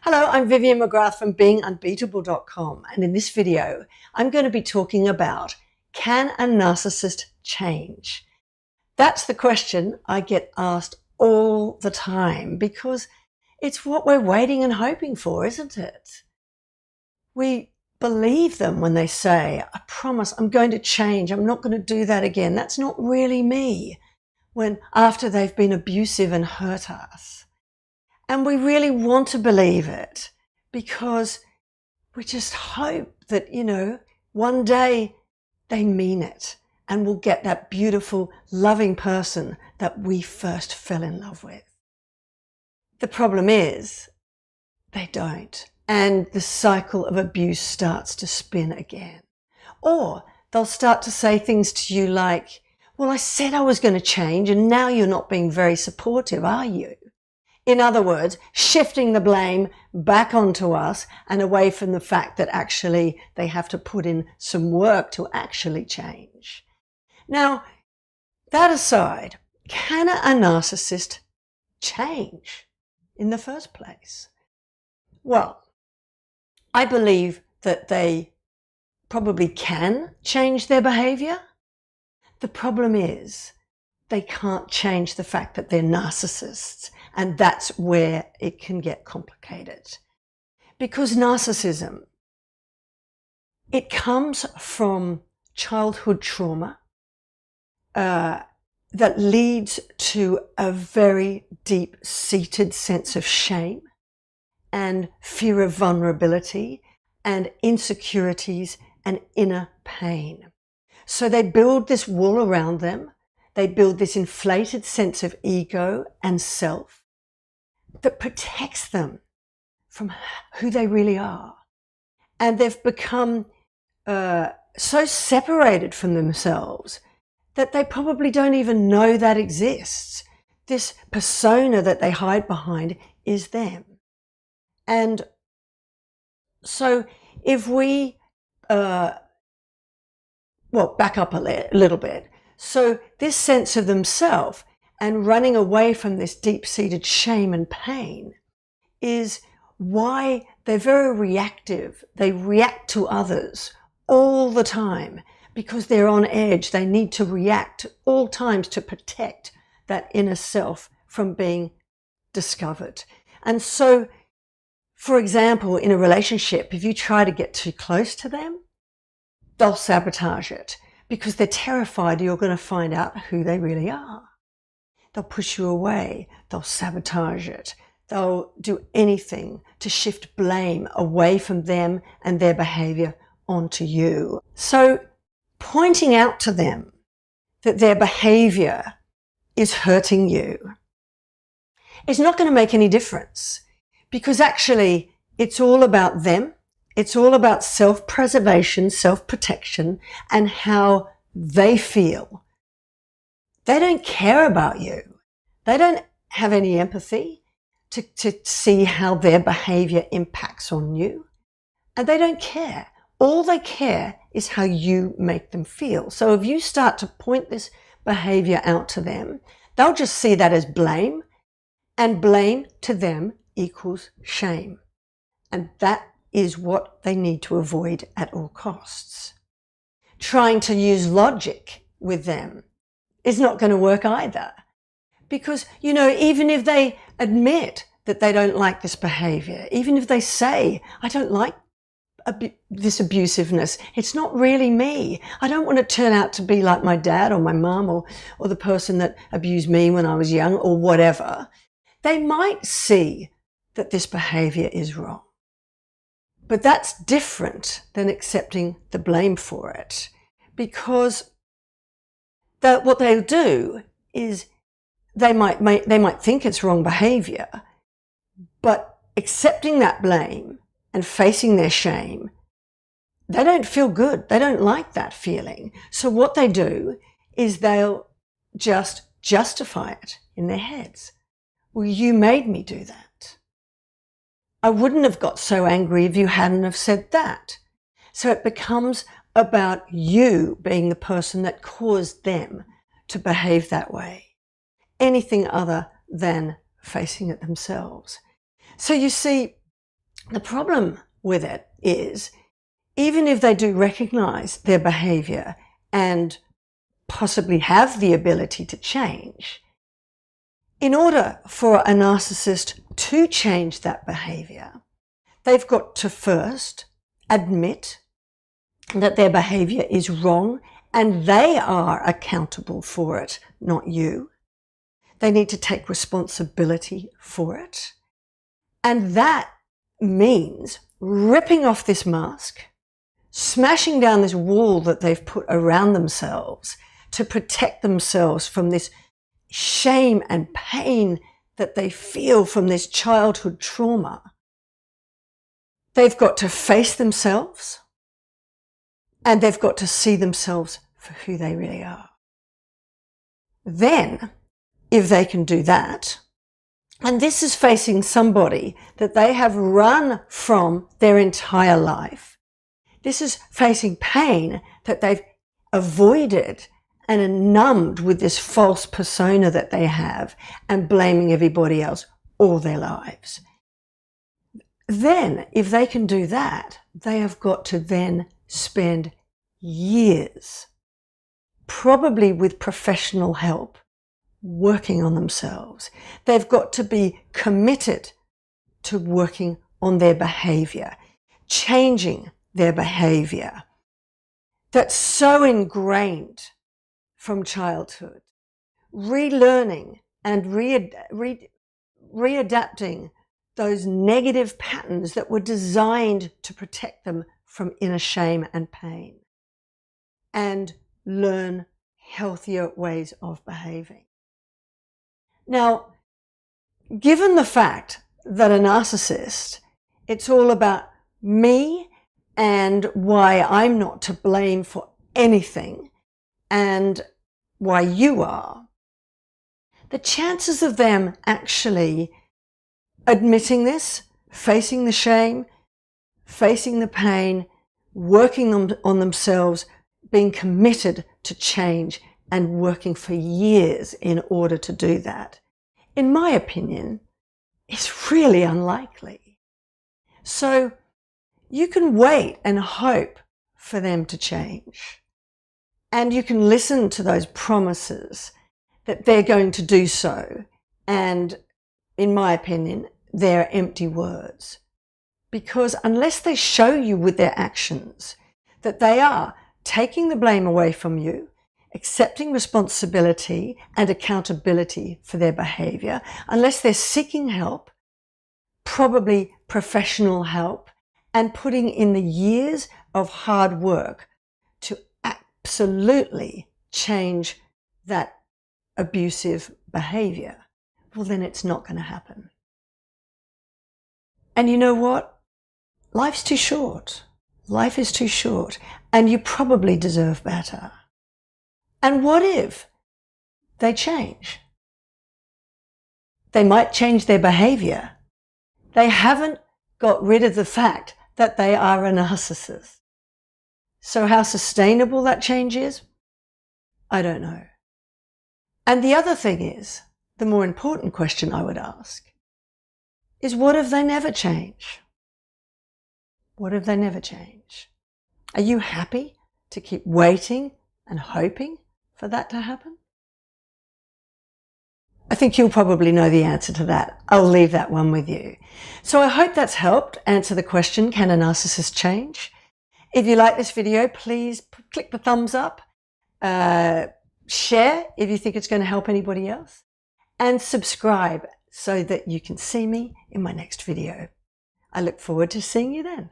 Hello, I'm Vivian McGrath from beingunbeatable.com, and in this video I'm going to be talking about, can a narcissist change? That's the question I get asked all the time because it's what we're waiting and hoping for, isn't it? We believe them when they say, I promise I'm going to change, I'm not going to do that again. That's not really me, when after they've been abusive and hurt us. And we really want to believe it because we just hope that, one day they mean it and we'll get that beautiful, loving person that we first fell in love with. The problem is they don't. And the cycle of abuse starts to spin again. Or they'll start to say things to you like, well, I said I was going to change and now you're not being very supportive, are you? In other words, shifting the blame back onto us and away from the fact that actually they have to put in some work to actually change. Now, that aside, can a narcissist change in the first place? Well, I believe that they probably can change their behaviour. The problem is they can't change the fact that they're narcissists. And that's where it can get complicated. Because narcissism, it comes from childhood trauma that leads to a very deep-seated sense of shame and fear of vulnerability and insecurities and inner pain. So they build this wall around them. They build this inflated sense of ego and self that protects them from who they really are. And they've become so separated from themselves that they probably don't even know that exists. This persona that they hide behind is them. And so if we, back up a little bit. So this sense of themselves and running away from this deep-seated shame and pain is why they're very reactive. They react to others all the time because they're on edge. They need to react all times to protect that inner self from being discovered. And so, for example, in a relationship, if you try to get too close to them, they'll sabotage it because they're terrified you're going to find out who they really are. They'll push you away. They'll sabotage it. They'll do anything to shift blame away from them and their behavior onto you. So pointing out to them that their behavior is hurting you is not going to make any difference because actually it's all about them. It's all about self-preservation, self-protection, and how they feel. They don't care about you. They don't have any empathy to see how their behavior impacts on you. And they don't care. All they care is how you make them feel. So if you start to point this behavior out to them, they'll just see that as blame, and blame to them equals shame. And that is what they need to avoid at all costs. Trying to use logic with them is not going to work either. Because, even if they admit that they don't like this behavior, even if they say, I don't like this abusiveness, it's not really me. I don't want to turn out to be like my dad or my mum or the person that abused me when I was young or whatever. They might see that this behavior is wrong. But that's different than accepting the blame for it. Because what they'll do is they might think it's wrong behavior, but accepting that blame and facing their shame, they don't feel good. They don't like that feeling. So what they do is they'll just justify it in their heads. Well, you made me do that. I wouldn't have got so angry if you hadn't have said that. So it becomes about you being the person that caused them to behave that way. Anything other than facing it themselves. So you see, The problem with it is, even if they do recognize their behavior and possibly have the ability to change, in order for a narcissist to change that behavior, they've got to first admit that their behavior is wrong and they are accountable for it, not you. They need to take responsibility for it. And that means ripping off this mask, smashing down this wall that they've put around themselves to protect themselves from this shame and pain that they feel from this childhood trauma. They've got to face themselves, and they've got to see themselves for who they really are. Then, if they can do that, and this is facing somebody that they have run from their entire life, this is facing pain that they've avoided and are numbed with this false persona that they have and blaming everybody else all their lives. Then, if they can do that, they have got to then spend years, probably with professional help, working on themselves. They've got to be committed to working on their behavior, changing their behavior that's so ingrained from childhood, relearning and readapting those negative patterns that were designed to protect them from inner shame and pain, and learn healthier ways of behaving. Now, given the fact that a narcissist, it's all about me and why I'm not to blame for anything and why you are, the chances of them actually admitting this, facing the shame, facing the pain, working on themselves, being committed to change and working for years in order to do that, in my opinion, is really unlikely. So you can wait and hope for them to change. And you can listen to those promises that they're going to do so. And in my opinion, they're empty words. Because unless they show you with their actions that they are taking the blame away from you, accepting responsibility and accountability for their behavior, unless they're seeking help, probably professional help, and putting in the years of hard work to absolutely change that abusive behavior, well, then it's not going to happen. And you know what? Life's too short. Life is too short, and you probably deserve better. And what if they change? They might change their behavior. They haven't got rid of the fact that they are a narcissist. So how sustainable that change is, I don't know. And the other thing is, the more important question I would ask is, what if they never change? What if they never change? Are you happy to keep waiting and hoping for that to happen? I think you'll probably know the answer to that. I'll leave that one with you. So I hope that's helped answer the question, can a narcissist change? If you like this video, please click the thumbs up, share if you think it's going to help anybody else, and subscribe so that you can see me in my next video. I look forward to seeing you then.